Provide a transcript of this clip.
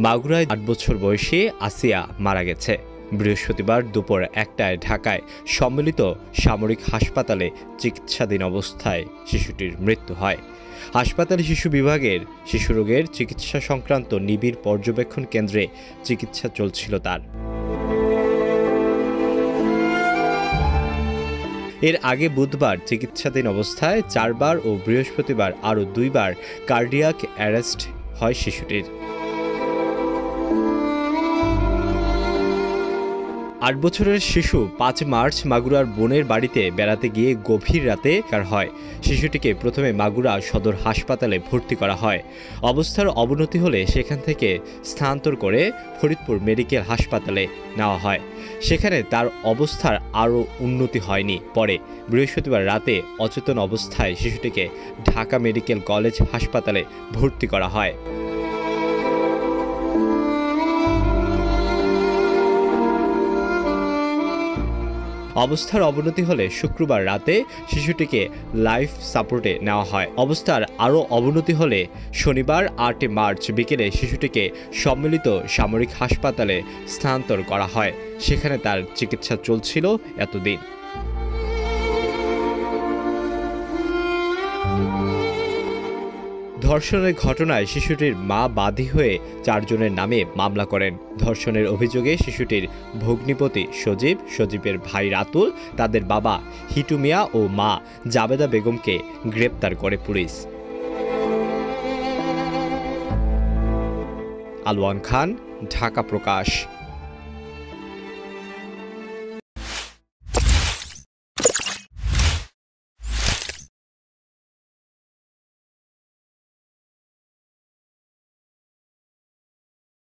মাগুরায় ৮ বছর বয়সী আসিয়া মারা গেছে। বৃহস্পতিবার দুপুর ১টায় ঢাকায় সম্মিলিত সামরিক হাসপাতালে চিকিৎসাধীন অবস্থায় শিশুটির মৃত্যু হয়। হাসপাতালে শিশু বিভাগের শিশুরোগের চিকিৎসা সংক্রান্ত নিবিড় পর্যবেক্ষণ কেন্দ্রে চিকিৎসা চলছিল তার। এর আগে বুধবার চিকিৎসাধীন অবস্থায় ৪ বার ও বৃহস্পতিবার আরও ২ বার কার্ডিয়াক অ্যারেস্ট হয় শিশুটির। ৮ বছরের শিশু ৫ মার্চ মাগুরার বোনের বাড়িতে বেড়াতে গিয়ে গভীর রাতে হয়। শিশুটিকে প্রথমে মাগুরা সদর হাসপাতালে ভর্তি করা হয়। অবস্থার অবনতি হলে সেখান থেকে স্থানান্তর করে ফরিদপুর মেডিকেল হাসপাতালে নেওয়া হয়। সেখানে তার অবস্থার আরও উন্নতি হয়নি। পরে বৃহস্পতিবার রাতে অচেতন অবস্থায় শিশুটিকে ঢাকা মেডিকেল কলেজ হাসপাতালে ভর্তি করা হয়। অবস্থার অবনতি হলে শুক্রবার রাতে শিশুটিকে লাইফ সাপোর্টে নেওয়া হয়। অবস্থার আরও অবনতি হলে শনিবার ৮ মার্চ বিকেলে শিশুটিকে সম্মিলিত সামরিক হাসপাতালে স্থানান্তর করা হয়। সেখানে তার চিকিৎসা চলছিল এতদিন। ধর্ষণের ঘটনায় শিশুটির মা বাদী হয়ে ৪ জনের নামে মামলা করেন। ধর্ষণের অভিযোগে শিশুটির ভগ্নিপতি সজীবের ভাই রাতুল, তাদের বাবা হিটু মিয়া ও মা জাবেদা বেগমকে গ্রেপ্তার করে পুলিশ। আলওয়ান খান, ঢাকা প্রকাশ।